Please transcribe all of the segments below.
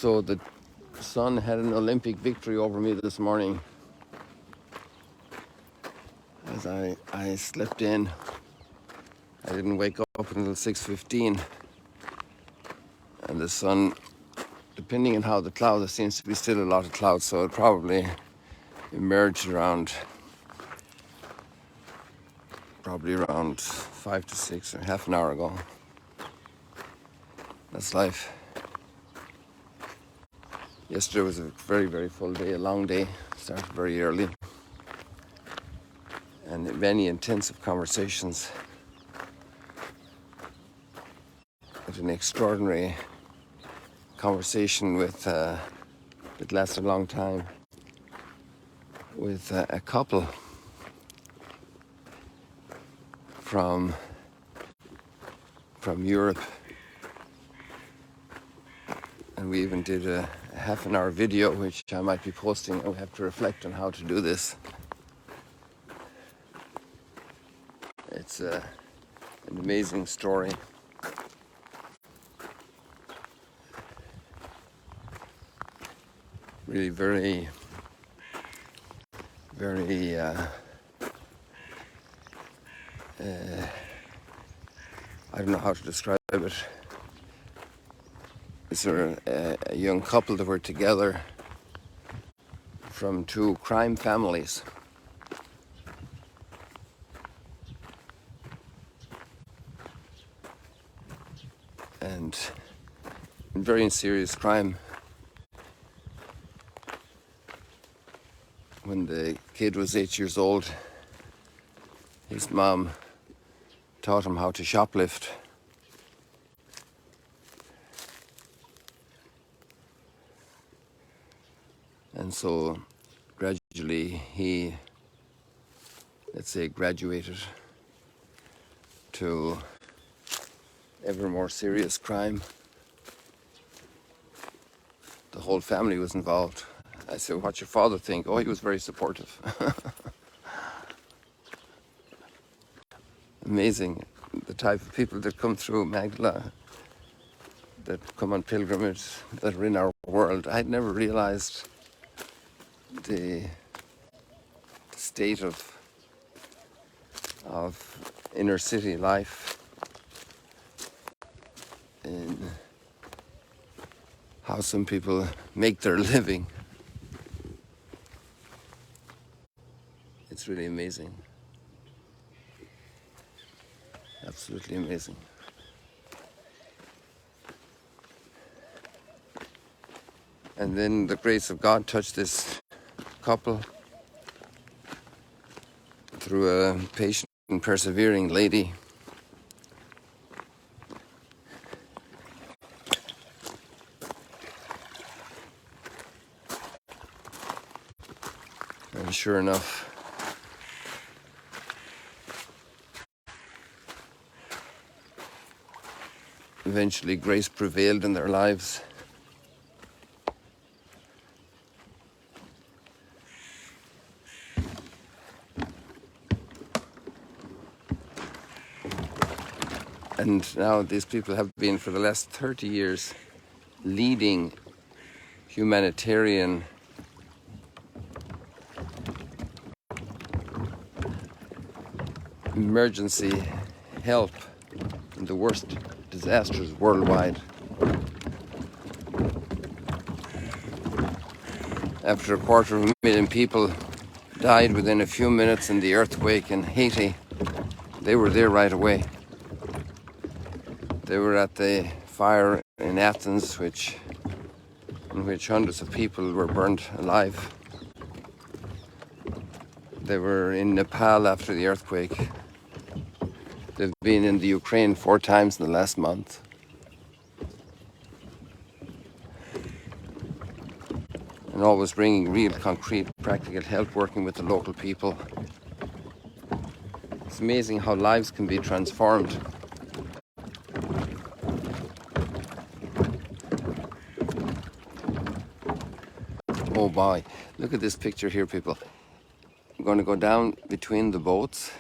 So the sun had an Olympic victory over me this morning as I slept in. I didn't wake up until 6:15, and the sun, depending on how the cloud, there seems to be still a lot of clouds, so it probably emerged around 5 to 6 or half an hour ago. That's life. Yesterday was a very, very full day, a long day. Started very early, and many intensive conversations. Had an extraordinary conversation with that lasted a long time with a couple from Europe, and we even did a half an hour video which I might be posting. I have to reflect on how to do this. It's an amazing story. Really very, very I don't know how to describe it. It's a young couple that were together from two crime families. And very serious crime. When the kid was 8 years old, his mom taught him how to shoplift. And so gradually he, let's say, graduated to ever more serious crime. The whole family was involved. I said, "What's your father think?" "Oh, he was very supportive." Amazing, the type of people that come through Magdala, that come on pilgrimage, that are in our world. I'd never realized the state of inner city life, and how some people make their living. It's really amazing. Absolutely amazing. And then the grace of God touched this couple through a patient and persevering lady. And sure enough, eventually grace prevailed in their lives. And now these people have been, for the last 30 years, leading humanitarian emergency help in the worst disasters worldwide. After 250,000 people died within a few minutes in the earthquake in Haiti, they were there right away. They were at the fire in Athens, in which hundreds of people were burnt alive. They were in Nepal after the earthquake. They've been in the Ukraine 4 times in the last month. And always bringing real, concrete, practical help, working with the local people. It's amazing how lives can be transformed. Oh boy, look at this picture here, people. I'm going to go down between the boats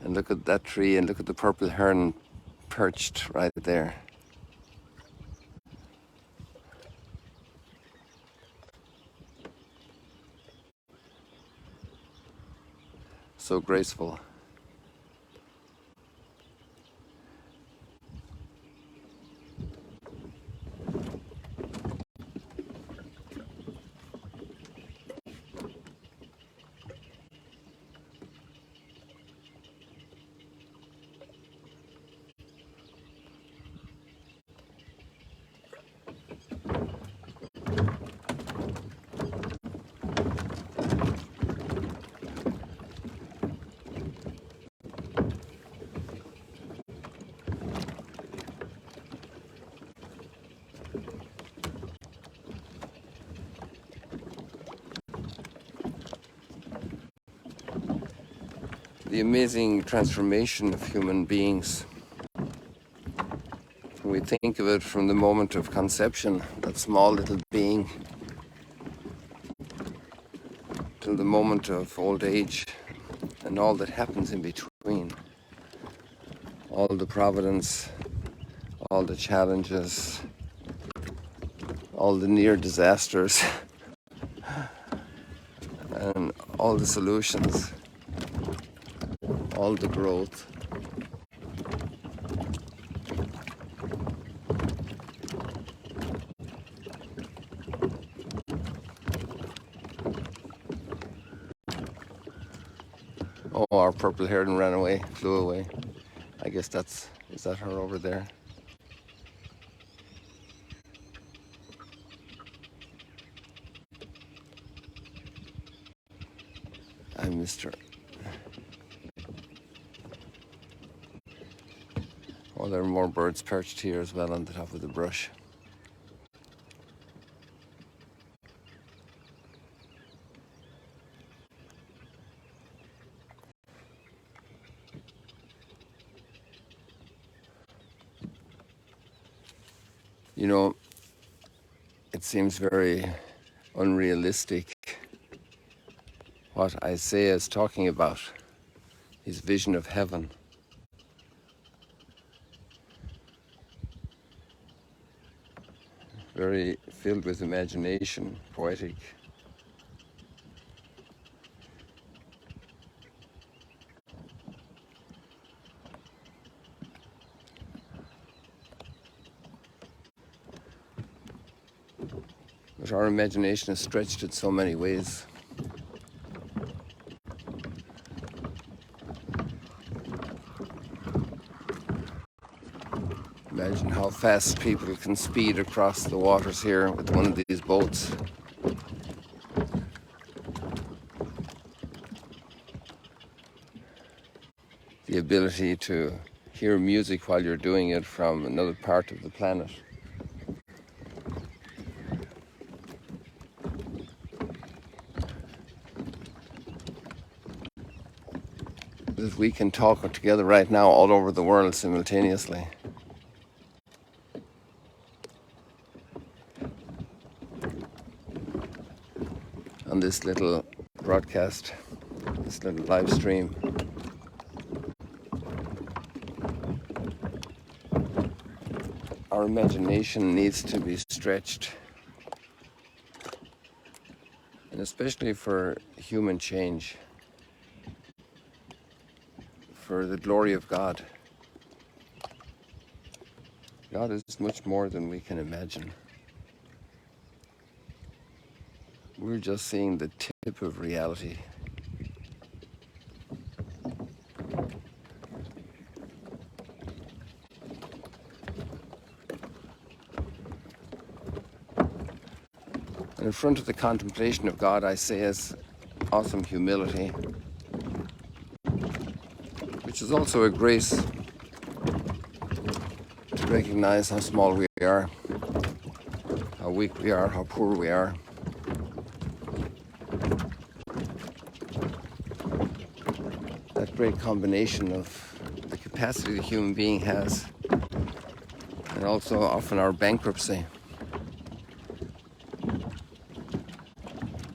and look at that tree and look at the purple heron perched right there. so graceful. The amazing transformation of human beings. We think of it from the moment of conception, that small little being, till the moment of old age and all that happens in between. All the providence, all the challenges, all the near disasters, and all the solutions, all the growth. Oh, our purple haired and ran away, flew away. I guess is that her over there? I missed her. Oh, there are more birds perched here as well on the top of the brush. You know, it seems very unrealistic what Isaiah is talking about, his vision of heaven. Very filled with imagination, poetic. But our imagination is stretched in so many ways. Imagine how fast people can speed across the waters here with one of these boats. The ability to hear music while you're doing it from another part of the planet. That we can talk together right now all over the world simultaneously. On this little broadcast, this little live stream. Our imagination needs to be stretched, and especially for human change, for the glory of God. God is much more than we can imagine. We're just seeing the tip of reality. And in front of the contemplation of God, Isaiah's awesome humility, which is also a grace to recognize how small we are, how weak we are, how poor we are. That great combination of the capacity the human being has, and also often our bankruptcy.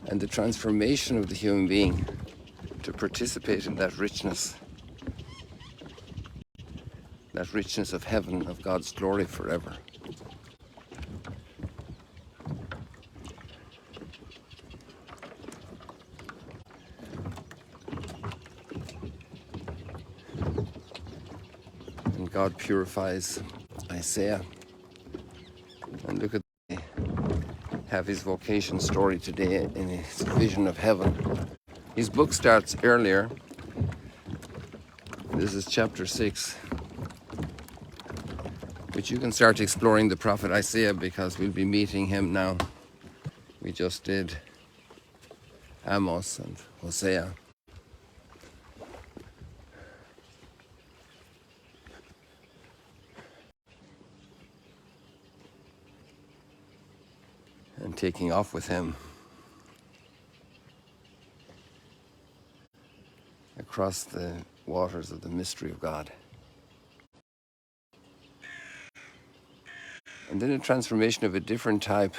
And the transformation of the human being to participate in that richness of heaven, of God's glory forever. God purifies Isaiah. And look at have his vocation story today in his vision of heaven. His book starts earlier. This is chapter 6, which you can start exploring the prophet Isaiah because we'll be meeting him now. We just did Amos and Hosea. And taking off with him across the waters of the mystery of God. And then a transformation of a different type.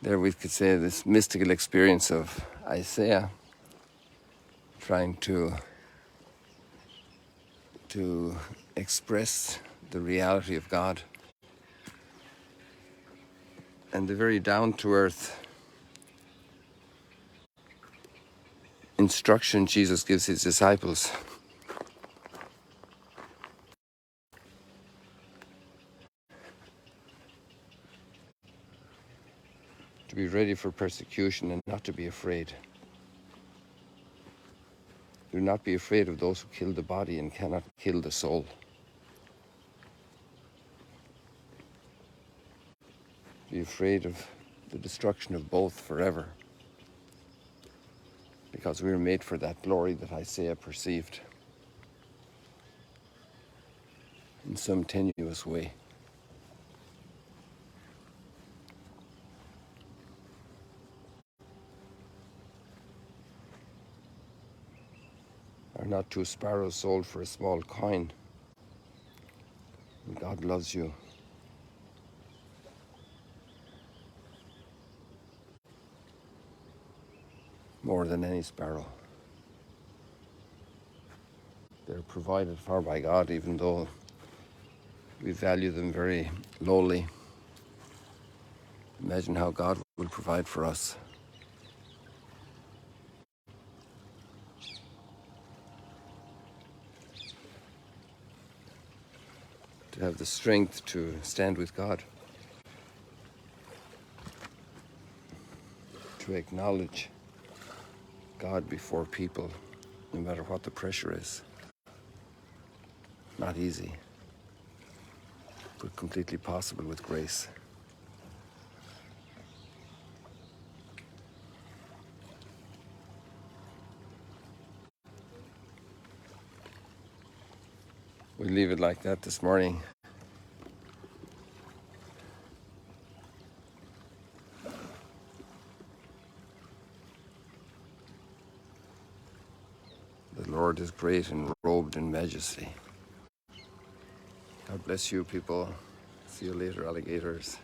There we could say this mystical experience of Isaiah trying to express the reality of God. And the very down-to-earth instruction Jesus gives his disciples. To be ready for persecution and not to be afraid. Do not be afraid of those who kill the body and cannot kill the soul. Be afraid of the destruction of both forever. Because we were made for that glory that Isaiah perceived in some tenuous way. Are not two sparrows sold for a small coin? And God loves you. More than any sparrow. They're provided for by God, even though we value them very lowly. Imagine how God will provide for us. To have the strength to stand with God. To acknowledge God before people, no matter what the pressure is. Not easy, but completely possible with grace. We leave it like that this morning. The Lord is great and robed in majesty. God bless you, people. See you later, alligators.